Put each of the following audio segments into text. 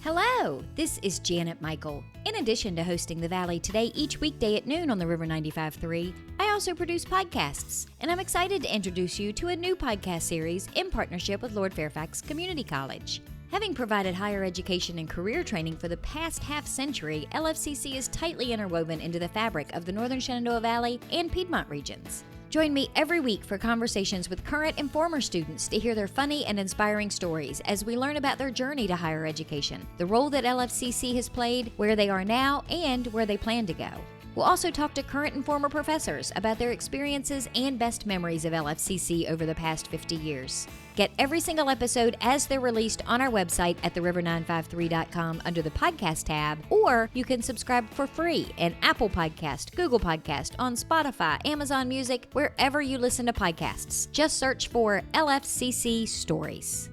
Hello, this is Janet Michael. In addition to hosting The Valley Today each weekday at noon on the River 95.3, I also produce podcasts, and I'm excited to introduce you to a new podcast series in partnership with Lord Fairfax Community College. Having provided higher education and career training for the past half-century, LFCC is tightly interwoven into the fabric of the Northern Shenandoah Valley and Piedmont regions. Join me every week for conversations with current and former students to hear their funny and inspiring stories as we learn about their journey to higher education, the role that LFCC has played, where they are now, and where they plan to go. We'll also talk to current and former professors about their experiences and best memories of LFCC over the past 50 years. Get every single episode as they're released on our website at theriver953.com under the podcast tab, or you can subscribe for free in Apple Podcast, Google Podcast, on Spotify, Amazon Music, wherever you listen to podcasts. Just search for LFCC Stories.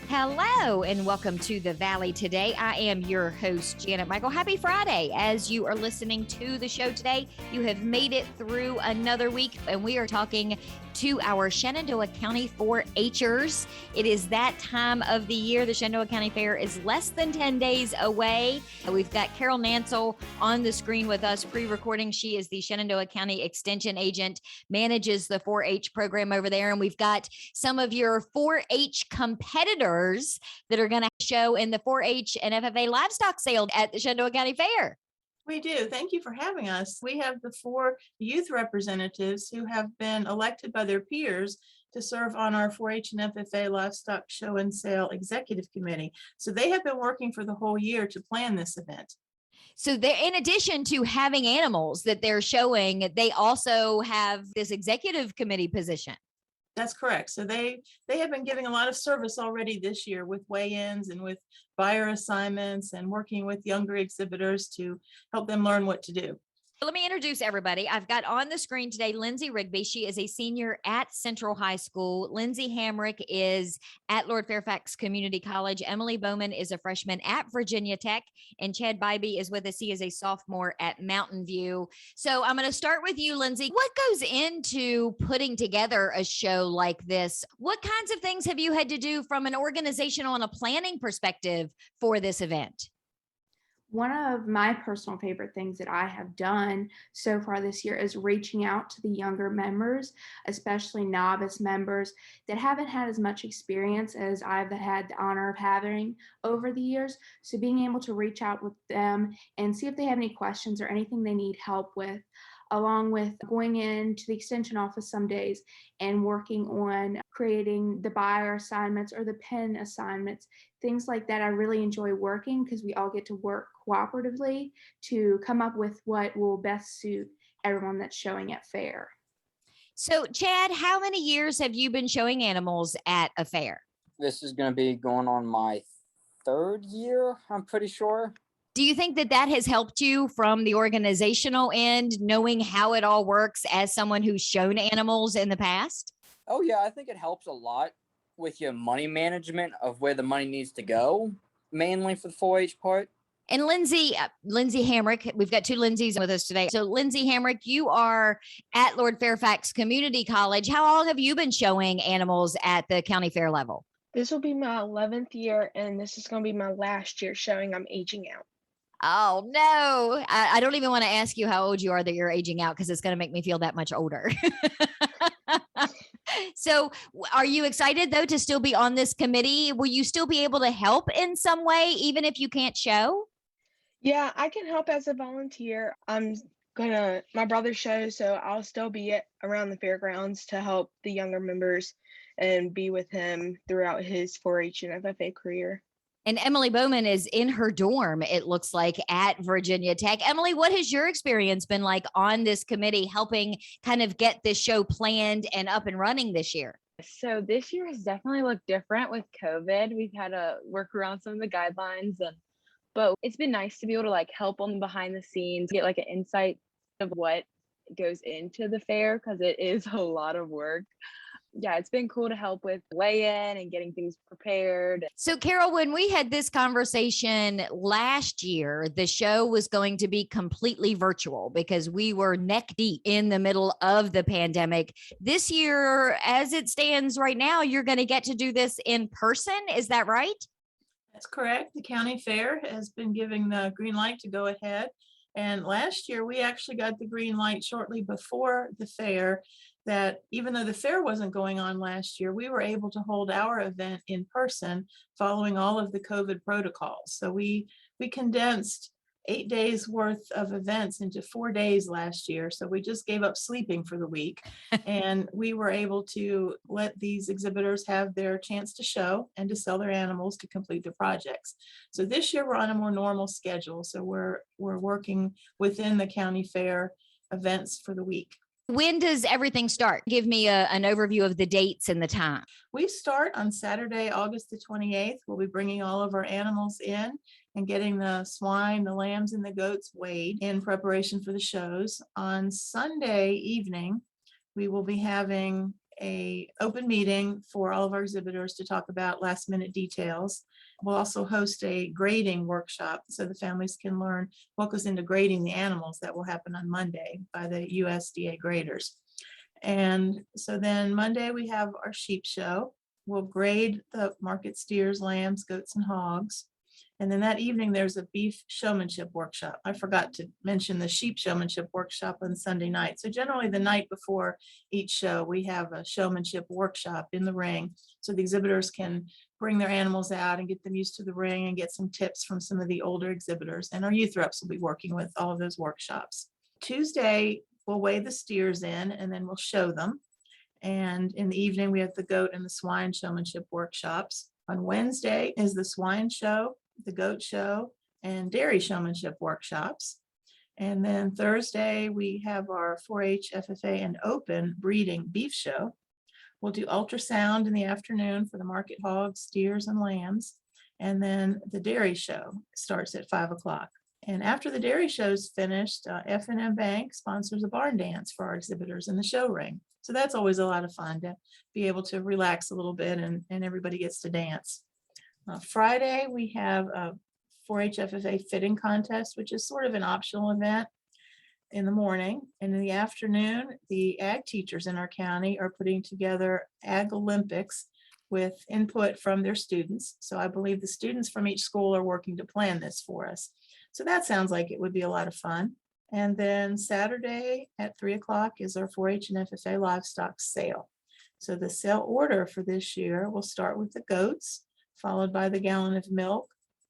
Hello and welcome to The Valley Today. I am your host, Janet Michael. Happy Friday. As you are listening to the show today, you have made it through another week, and we are talking to our Shenandoah County 4-Hers. It is that time of the year. The Shenandoah County Fair is less than 10 days away. We've got Carol Nansel on the screen with us pre-recording. She is the Shenandoah County Extension Agent, manages the 4-H program over there, and we've got some of your 4-H competitors that are going to show in the 4-H and FFA Livestock sale at the Shenandoah County Fair. We do. Thank you for having us. We have the 4 youth representatives who have been elected by their peers to serve on our 4-H and FFA Livestock Show and Sale Executive Committee. So they have been working for the whole year to plan this event. So they're, in addition to having animals that they're showing, they also have this executive committee position. That's correct. So they have been giving a lot of service already this year with weigh-ins and with buyer assignments and working with younger exhibitors to help them learn what to do. Let me introduce everybody. I've got on the screen today Lindsey Rigby. She is a senior at Central High School. Lindsey Hamrick is at Lord Fairfax Community College. Emily Bowman is a freshman at Virginia Tech. And Chad Biby is with us. He is a sophomore at Mountain View. So I'm going to start with you, Lindsey. What goes into putting together a show like this? What kinds of things have you had to do from an organizational and a planning perspective for this event? One of my personal favorite things that I have done so far this year is reaching out to the younger members, especially novice members that haven't had as much experience as I've had the honor of having over the years. So being able to reach out with them and see if they have any questions or anything they need help with, along with going into the extension office some days and working on creating the buyer assignments or the pen assignments, things like that. I really enjoy working because we all get to work cooperatively to come up with what will best suit everyone that's showing at fair. So, Chad, how many years have you been showing animals at a fair? This is going to be going on my 3rd year, I'm pretty sure. Do you think that that has helped you from the organizational end, knowing how it all works as someone who's shown animals in the past? Oh, yeah, I think it helps a lot with your money management of where the money needs to go, mainly for the 4-H part. And Lindsey Hamrick, we've got 2 Lindseys with us today. So Lindsey Hamrick, you are at Lord Fairfax Community College. How long have you been showing animals at the county fair level? This will be my 11th year, and this is going to be my last year showing I'm aging out. Oh, no. I don't even want to ask you how old you are that you're aging out because it's going to make me feel that much older. So are you excited, though, to still be on this committee? Will you still be able to help in some way, even if you can't show? Yeah, I can help as a volunteer. My brother shows, so I'll still be around the fairgrounds to help the younger members and be with him throughout his 4-H and FFA career. And Emily Bowman is in her dorm, it looks like, at Virginia Tech. Emily, what has your experience been like on this committee, helping kind of get this show planned and up and running this year? So this year has definitely looked different with COVID. We've had to work around some of the guidelines, but it's been nice to be able to help on the behind the scenes, get an insight of what goes into the fair, because it is a lot of work. Yeah, it's been cool to help with weigh-in and getting things prepared. So, Carol, when we had this conversation last year, the show was going to be completely virtual because we were neck deep in the middle of the pandemic. This year, as it stands right now, you're going to get to do this in person. Is that right? That's correct. The county fair has been giving the green light to go ahead. And last year, we actually got the green light shortly before the fair, that even though the fair wasn't going on last year, we were able to hold our event in person following all of the COVID protocols. So we condensed 8 days worth of events into 4 days last year. So we just gave up sleeping for the week and we were able to let these exhibitors have their chance to show and to sell their animals to complete their projects. So this year we're on a more normal schedule. So we're working within the county fair events for the week. When does everything start? Give me an overview of the dates and the time. We start on Saturday, August the 28th. We'll be bringing all of our animals in and getting the swine, the lambs, and the goats weighed in preparation for the shows. On Sunday evening, we will be having an open meeting for all of our exhibitors to talk about last minute details. We'll also host a grading workshop so the families can learn what goes into grading the animals. That will happen on Monday by the USDA graders. And so then Monday we have our sheep show. We'll grade the market steers, lambs, goats, and hogs. And then that evening there's a beef showmanship workshop. I forgot to mention the sheep showmanship workshop on Sunday night. So generally the night before each show, we have a showmanship workshop in the ring so the exhibitors can bring their animals out and get them used to the ring and get some tips from some of the older exhibitors. And our youth reps will be working with all of those workshops. Tuesday, we'll weigh the steers in and then we'll show them. And in the evening, we have the goat and the swine showmanship workshops. On Wednesday is the swine show, the goat show, and dairy showmanship workshops. And then Thursday, we have our 4-H, FFA, and open breeding beef show. We'll do ultrasound in the afternoon for the market hogs, steers, and lambs. And then the dairy show starts at 5 o'clock. And after the dairy show's finished, F&M Bank sponsors a barn dance for our exhibitors in the show ring. So that's always a lot of fun to be able to relax a little bit and everybody gets to dance. Friday, we have a 4-H FFA fitting contest, which is sort of an optional event in the morning. And in the afternoon, the ag teachers in our county are putting together Ag Olympics with input from their students. So I believe the students from each school are working to plan this for us. So that sounds like it would be a lot of fun. And then Saturday at 3 o'clock is our 4-H and FFA Livestock sale. So the sale order for this year will start with the goats, followed by the gallon of milk,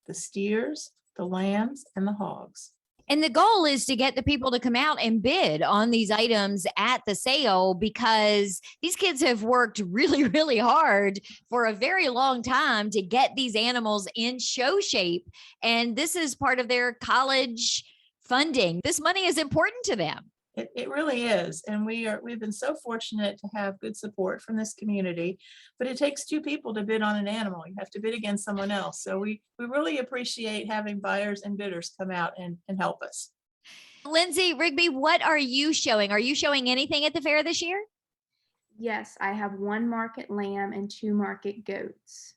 the steers, the lambs, and the hogs. And the goal is to get the people to come out and bid on these items at the sale because these kids have worked really, really hard for a very long time to get these animals in show shape. And this is part of their college funding. This money is important to them. It really is. And we've been so fortunate to have good support from this community, but it takes two people to bid on an animal. You have to bid against someone else. So we really appreciate having buyers and bidders come out and help us. Lindsey, Rigby, what are you showing? Are you showing anything at the fair this year? Yes, I have 1 market lamb and 2 market goats.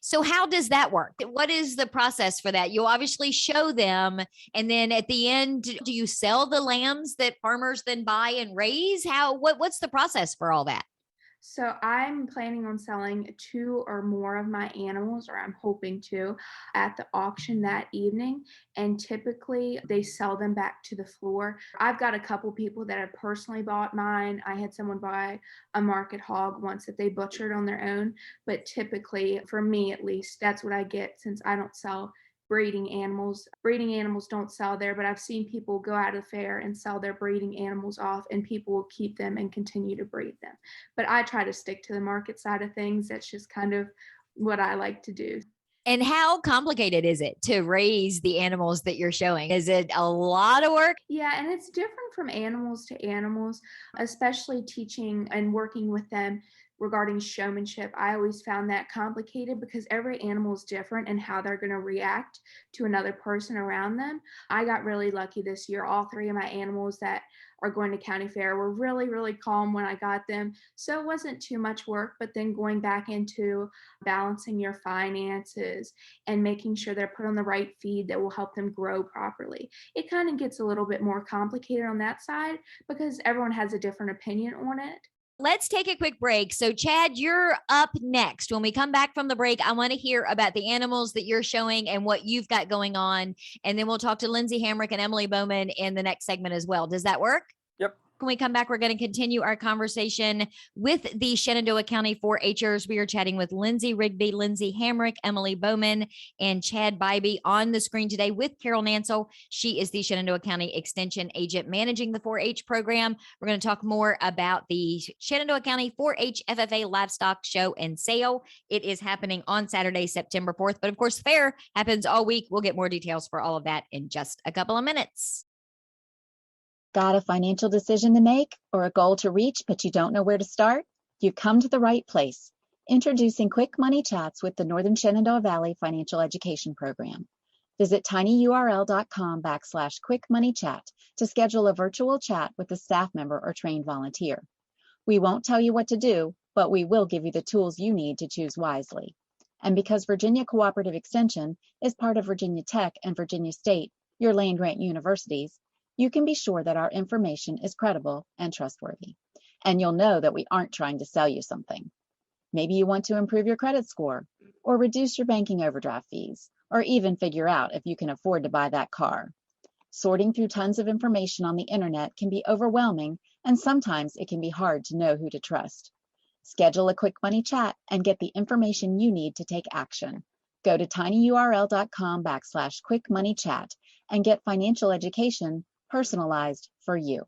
So how does that work? What is the process for that? You obviously show them, and then at the end, do you sell the lambs that farmers then buy and raise? What's the process for all that? So I'm planning on selling 2 or more of my animals, or I'm hoping to, at the auction that evening. And typically they sell them back to the floor. I've got a couple people that have personally bought mine. I had someone buy a market hog once that they butchered on their own. But typically, for me at least, that's what I get since I don't sell breeding animals. Breeding animals don't sell there, but I've seen people go out of the fair and sell their breeding animals off, and people will keep them and continue to breed them. But I try to stick to the market side of things. That's just kind of what I like to do. And how complicated is it to raise the animals that you're showing? Is it a lot of work? Yeah, and it's different from animals to animals, especially teaching and working with them. regarding showmanship, I always found that complicated because every animal is different and how they're going to react to another person around them. I got really lucky this year. All three of my animals that are going to county fair were really, really calm when I got them. So it wasn't too much work, but then going back into balancing your finances and making sure they're put on the right feed that will help them grow properly. It kind of gets a little bit more complicated on that side because everyone has a different opinion on it. Let's take a quick break. So, Chad, you're up next. When we come back from the break, I want to hear about the animals that you're showing and what you've got going on. And then we'll talk to Lindsey Hamrick and Emily Bowman in the next segment as well. Does that work? Yep. When we come back, we're going to continue our conversation with the Shenandoah County 4-Hers. We are chatting with Lindsey Rigby, Lindsey Hamrick, Emily Bowman, and Chad Biby on the screen today with Carol Nansel. She is the Shenandoah County Extension Agent managing the 4-H program. We're going to talk more about the Shenandoah County 4-H FFA Livestock Show and Sale. It is happening on Saturday, September 4th. But of course, the fair happens all week. We'll get more details for all of that in just a couple of minutes. Got a financial decision to make or a goal to reach, but you don't know where to start? You've come to the right place. Introducing Quick Money Chats with the Northern Shenandoah Valley Financial Education Program. Visit tinyurl.com/quickmoneychat to schedule a virtual chat with a staff member or trained volunteer. We won't tell you what to do, but we will give you the tools you need to choose wisely. And because Virginia Cooperative Extension is part of Virginia Tech and Virginia State, your land-grant universities, you can be sure that our information is credible and trustworthy. And you'll know that we aren't trying to sell you something. Maybe you want to improve your credit score, or reduce your banking overdraft fees, or even figure out if you can afford to buy that car. Sorting through tons of information on the internet can be overwhelming, and sometimes it can be hard to know who to trust. Schedule a Quick Money Chat and get the information you need to take action. Go to tinyurl.com/quickmoneychat and get financial education personalized for you.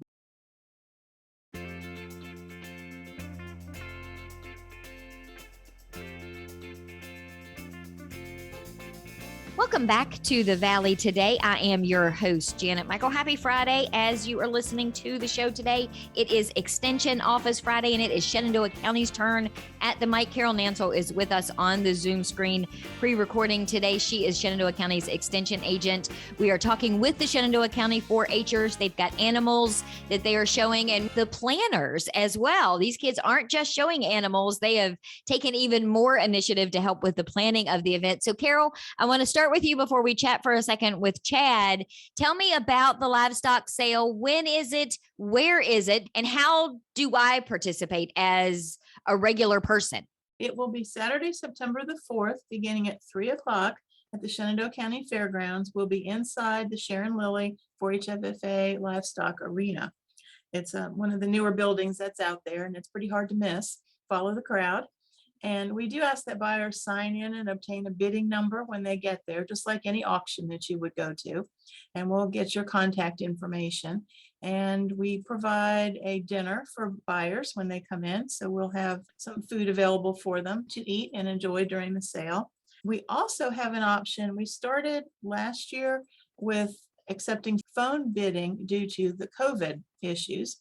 Welcome back to the Valley today. I am your host, Janet Michael. Happy Friday as you are listening to the show today. It is Extension Office Friday, and it is Shenandoah County's turn at the mic. Carol Nansel is with us on the Zoom screen pre-recording today. She is Shenandoah County's Extension Agent. We are talking with the Shenandoah County 4-Hers. They've got animals that they are showing and the planners as well. These kids aren't just showing animals. They have taken even more initiative to help with the planning of the event. So, Carol, I want to start with you before we chat for a second with Chad. Tell me about the livestock sale. When is it? Where is it? And how do I participate as a regular person? It will be Saturday, September the 4th, beginning at 3 o'clock at the Shenandoah County Fairgrounds. We'll be inside the Sharon Lilly 4-H FFA Livestock Arena. It's one of the newer buildings that's out there, and it's pretty hard to miss. Follow the crowd. And we do ask that buyers sign in and obtain a bidding number when they get there, just like any auction that you would go to. And we'll get your contact information. And we provide a dinner for buyers when they come in. So we'll have some food available for them to eat and enjoy during the sale. We also have an option. We started last year with accepting phone bidding due to the COVID issues.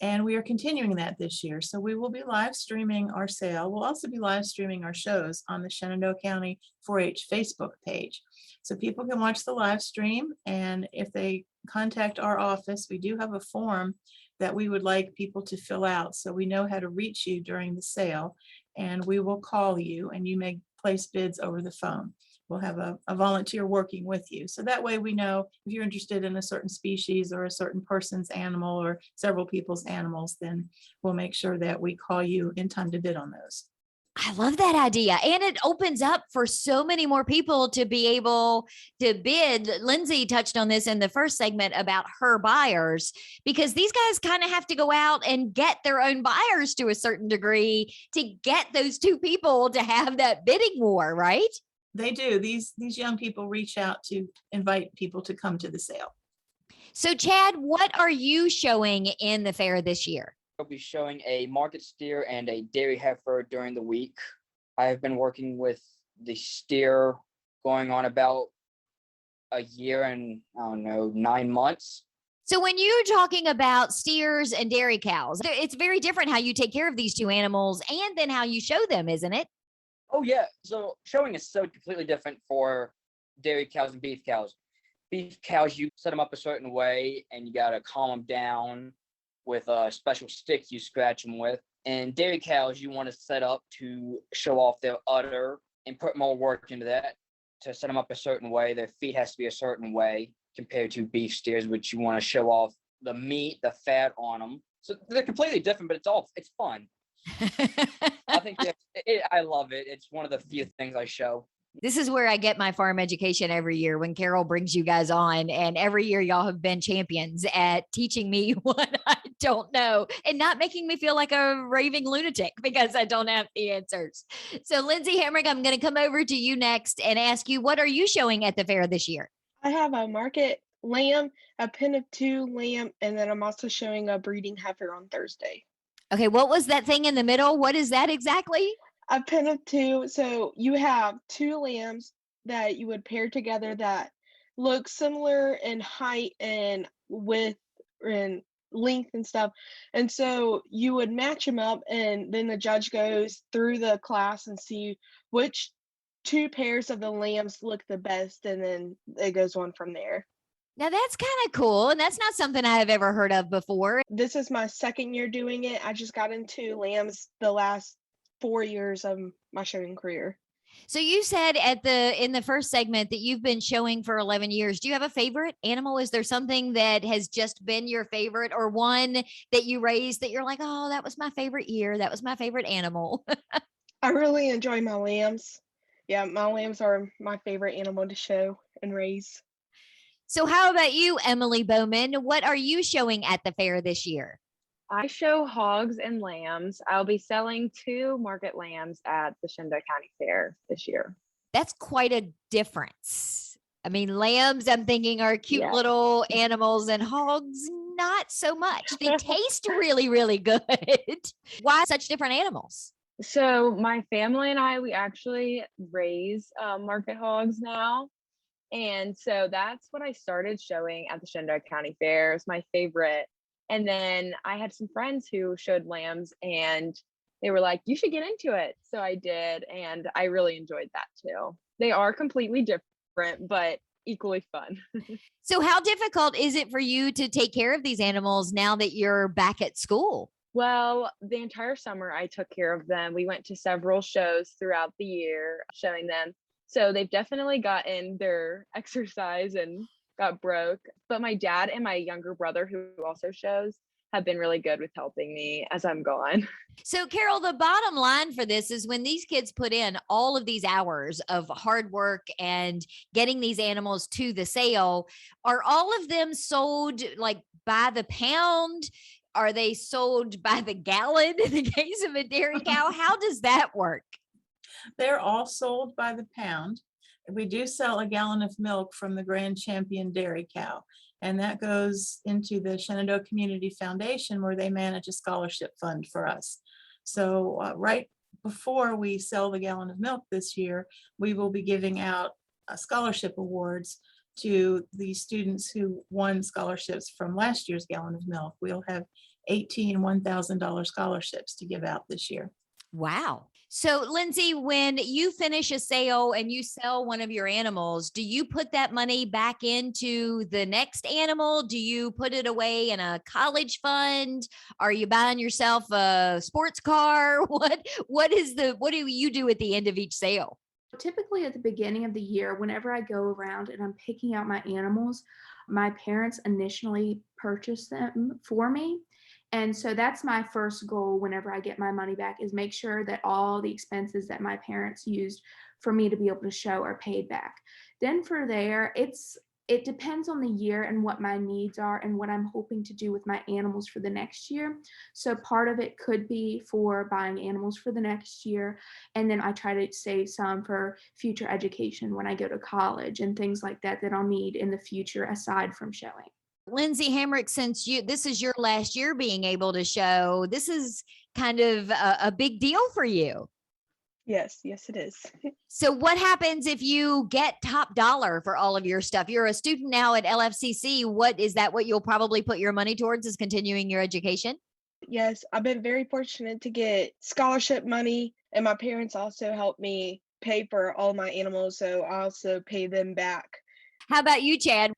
And we are continuing that this year. So we will be live streaming our sale. We'll also be live streaming our shows on the Shenandoah County 4-H Facebook page. So people can watch the live stream. And if they contact our office, we do have a form that we would like people to fill out so we know how to reach you during the sale. And we will call you and you may place bids over the phone. We'll have a volunteer working with you. So that way we know if you're interested in a certain species or a certain person's animal or several people's animals, then we'll make sure that we call you in time to bid on those. I love that idea. And it opens up for so many more people to be able to bid. Lindsey touched on this in the first segment about her buyers, because these guys kind of have to go out and get their own buyers to a certain degree to get those two people to have that bidding war, right? They do. These young people reach out to invite people to come to the sale. So, Chad, what are you showing in the fair this year? I'll be showing a market steer and a dairy heifer during the week. I have been working with the steer going on about a year and, 9 months. So when you're talking about steers and dairy cows, it's very different how you take care of these two animals and then how you show them, isn't it? Oh yeah. So showing is so completely different for dairy cows and beef cows. Beef cows, you set them up a certain way and you gotta calm them down with special sticks you scratch them with. And dairy cows, you want to set up to show off their udder and put more work into that to set them up a certain way. Their feet has to be a certain way compared to beef steers, which you want to show off the meat, the fat on them. So they're completely different, but it's fun. I think I love it. It's one of the few things I show. This is where I get my farm education every year when Carol brings you guys on. And every year y'all have been champions at teaching me what I don't know and not making me feel like a raving lunatic because I don't have the answers. So Lindsey Hamrick, I'm going to come over to you next and ask you, what are you showing at the fair this year? I have a market lamb, a pen of two lamb, and then I'm also showing a breeding heifer on Thursday. Okay, what was that thing in the middle? What is that exactly? A pen of two. So you have two lambs that you would pair together that look similar in height and width and length and stuff. And so you would match them up, and then the judge goes through the class and see which two pairs of the lambs look the best, and then it goes on from there. Now that's kind of cool. And that's not something I have ever heard of before. This is my second year doing it. I just got into lambs the last 4 years of my showing career. So you said in the first segment that you've been showing for 11 years. Do you have a favorite animal? Is there something that has just been your favorite, or one that you raised that you're like, oh, that was my favorite year. That was my favorite animal. I really enjoy my lambs. Yeah, my lambs are my favorite animal to show and raise. So how about you, Emily Bowman? What are you showing at the fair this year? I show hogs and lambs. I'll be selling 2 market lambs at the Shenandoah County Fair this year. That's quite a difference. I mean, lambs, I'm thinking, are cute little animals, and hogs, not so much. They taste really, really good. Why such different animals? So my family and I, we actually raise market hogs now. And so that's what I started showing at the Shenandoah County Fair. It's my favorite. And then I had some friends who showed lambs and they were like, you should get into it. So I did. And I really enjoyed that too. They are completely different, but equally fun. So how difficult is it for you to take care of these animals now that you're back at school? Well, the entire summer I took care of them. We went to several shows throughout the year showing them. So they've definitely gotten their exercise and got broke. But my dad and my younger brother, who also shows, have been really good with helping me as I'm gone. So Carol, the bottom line for this is when these kids put in all of these hours of hard work and getting these animals to the sale, are all of them sold like by the pound? Are they sold by the gallon in the case of a dairy cow? How does that work? They're all sold by the pound. We do sell a gallon of milk from the Grand Champion Dairy Cow, and that goes into the Shenandoah Community Foundation, where they manage a scholarship fund for us. So right before we sell the gallon of milk this year, we will be giving out scholarship awards to the students who won scholarships from last year's gallon of milk. We'll have 18 $1,000 scholarships to give out this year. Wow. So Lindsey, when you finish a sale and you sell one of your animals, do you put that money back into the next animal? Do you put it away in a college fund? Are you buying yourself a sports car? What do you do at the end of each sale? Typically at the beginning of the year, whenever I go around and I'm picking out my animals, my parents initially purchase them for me. And so that's my first goal whenever I get my money back, is make sure that all the expenses that my parents used for me to be able to show are paid back. Then for there, it depends on the year and what my needs are and what I'm hoping to do with my animals for the next year. So part of it could be for buying animals for the next year. And then I try to save some for future education when I go to college and things like that I'll need in the future aside from showing. Lindsey Hamrick, since this is your last year being able to show, this is kind of a big deal for you. Yes, it is. So what happens if you get top dollar for all of your stuff? You're a student now at LFCC. What is that? What you'll probably put your money towards is continuing your education? Yes, I've been very fortunate to get scholarship money, and my parents also helped me pay for all my animals, so I also pay them back. How about you, Chad?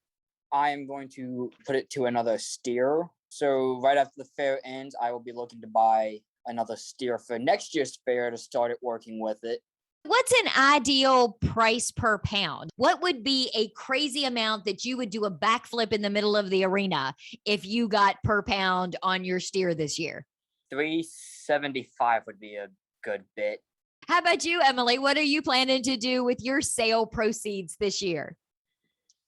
I am going to put it to another steer. So right after the fair ends, I will be looking to buy another steer for next year's fair to start it working with it. What's an ideal price per pound? What would be a crazy amount that you would do a backflip in the middle of the arena if you got per pound on your steer this year? $3.75 would be a good bit. How about you, Emily? What are you planning to do with your sale proceeds this year?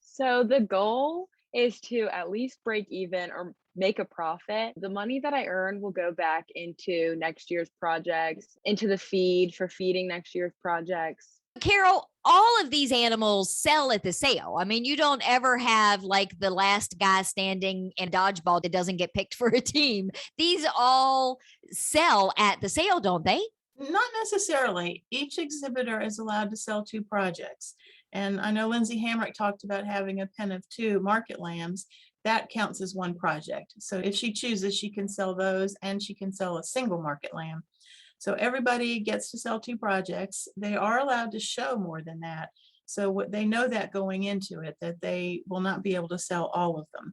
So the goal is to at least break even or make a profit. The money that I earn will go back into next year's projects, into the feed for feeding next year's projects. Carol, all of these animals sell at the sale. I mean, you don't ever have like the last guy standing in dodgeball that doesn't get picked for a team. These all sell at the sale, don't they? Not necessarily. Each exhibitor is allowed to sell 2 projects. And I know Lindsey Hamrick talked about having a pen of 2 market lambs. That counts as 1 project. So if she chooses, she can sell those and she can sell a single market lamb. So everybody gets to sell 2 projects. They are allowed to show more than that. So what they know that going into it, that they will not be able to sell all of them.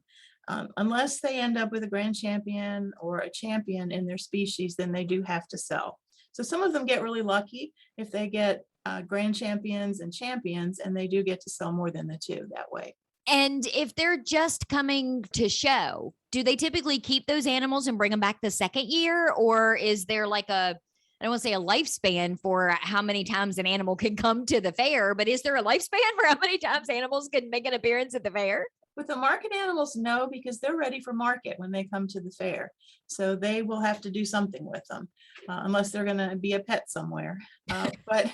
Unless they end up with a grand champion or a champion in their species, then they do have to sell. So some of them get really lucky if they get grand champions and champions, and they do get to sell more than the 2 that way. And if they're just coming to show, do they typically keep those animals and bring them back the second year? Or is there like I don't want to say a lifespan for how many times an animal can come to the fair, but is there a lifespan for how many times animals can make an appearance at the fair? With the market animals, no, because they're ready for market when they come to the fair. So they will have to do something with them, unless they're going to be a pet somewhere. But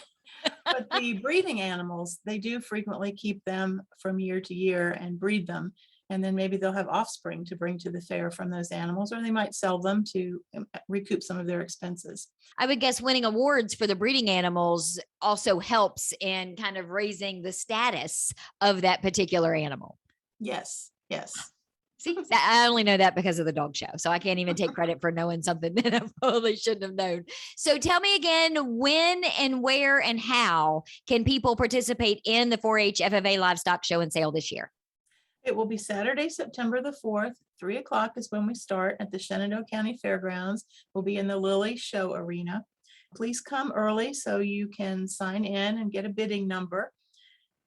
the breeding animals, they do frequently keep them from year to year and breed them. And then maybe they'll have offspring to bring to the fair from those animals, or they might sell them to recoup some of their expenses. I would guess winning awards for the breeding animals also helps in kind of raising the status of that particular animal. Yes. See, I only know that because of the dog show. So I can't even take credit for knowing something that I probably shouldn't have known. So tell me again, when and where and how can people participate in the 4-H FFA Livestock Show and Sale this year? It will be Saturday, September the 4th, 3 o'clock is when we start at the Shenandoah County Fairgrounds. We'll be in the Lilly Show Arena. Please come early so you can sign in and get a bidding number.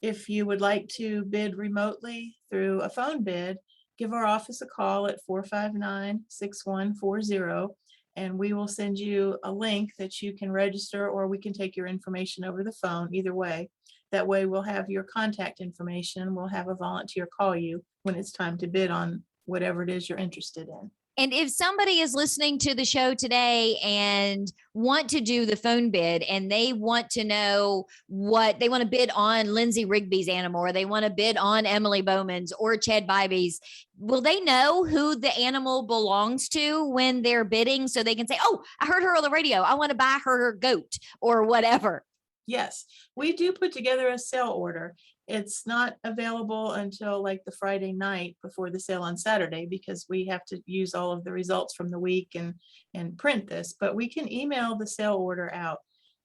If you would like to bid remotely through a phone bid, give our office a call at 459-6140, and we will send you a link that you can register, or we can take your information over the phone, either way. That way we'll have your contact information. We'll have a volunteer call you when it's time to bid on whatever it is you're interested in. And if somebody is listening to the show today and want to do the phone bid and they want to know what they want to bid on Lindsey Rigby's animal, or they want to bid on Emily Bowman's or Chad Biby's, will they know who the animal belongs to when they're bidding, so they can say, oh, I heard her on the radio, I want to buy her goat or whatever? Yes, we do put together a sale order. It's not available until like the Friday night before the sale on Saturday, because we have to use all of the results from the week and print this, but we can email the sale order out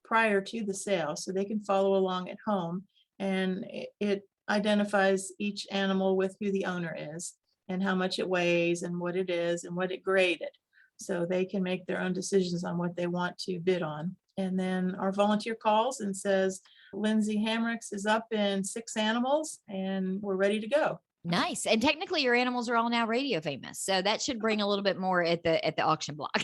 prior to the sale so they can follow along at home, and it identifies each animal with who the owner is and how much it weighs and what it is and what it graded, so they can make their own decisions on what they want to bid on. And then our volunteer calls and says, Lindsey Hamrick's is up in 6 animals and we're ready to go. Nice. And technically your animals are all now radio famous, so that should bring a little bit more at the auction block.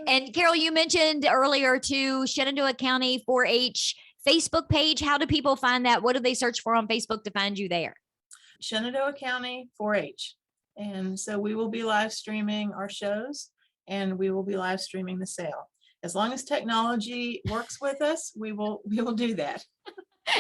And Carol, you mentioned earlier too, Shenandoah County 4-H Facebook page. How do people find that? What do they search for on Facebook to find you there? Shenandoah County 4-H. And so we will be live streaming our shows, and we will be live streaming the sale. As long as technology works with us, we will do that.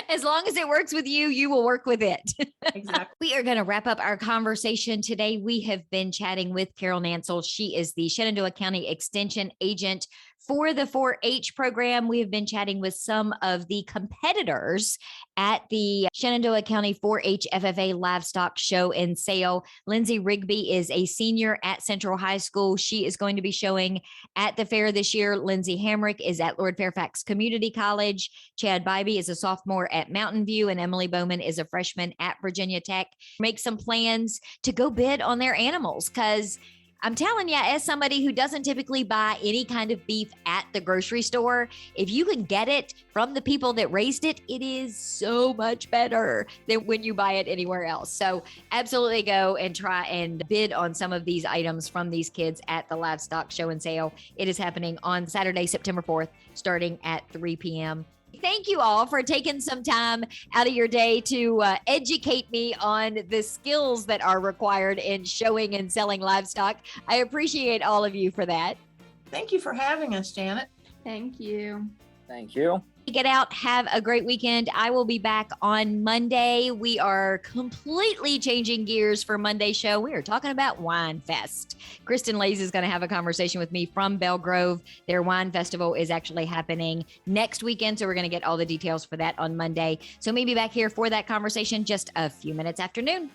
As long as it works with you, you will work with it. Exactly. We are going to wrap up our conversation today. We have been chatting with Carol Nansel. She is the Shenandoah County Extension Agent For the 4-H program, we have been chatting with some of the competitors at the Shenandoah County 4-H FFA Livestock Show and Sale. Lindsey Rigby is a senior at Central High School. She is going to be showing at the fair this year. Lindsey Hamrick is at Lord Fairfax Community College. Chad Biby is a sophomore at Mountain View, and Emily Bowman is a freshman at Virginia Tech. Make some plans to go bid on their animals, because I'm telling you, as somebody who doesn't typically buy any kind of beef at the grocery store, if you can get it from the people that raised it, it is so much better than when you buy it anywhere else. So absolutely go and try and bid on some of these items from these kids at the Livestock Show and Sale. It is happening on Saturday, September 4th, starting at 3 p.m. Thank you all for taking some time out of your day to educate me on the skills that are required in showing and selling livestock. I appreciate all of you for that. Thank you for having us, Janet. Thank you. Thank you. Get out, have a great weekend. I will be back on Monday. We are completely changing gears for Monday's show. We are talking about Wine Fest. Kristen Lays is going to have a conversation with me from Belle Grove. Their wine festival is actually happening next weekend, so we're going to get all the details for that on Monday. So maybe back here for that conversation just a few minutes after noon.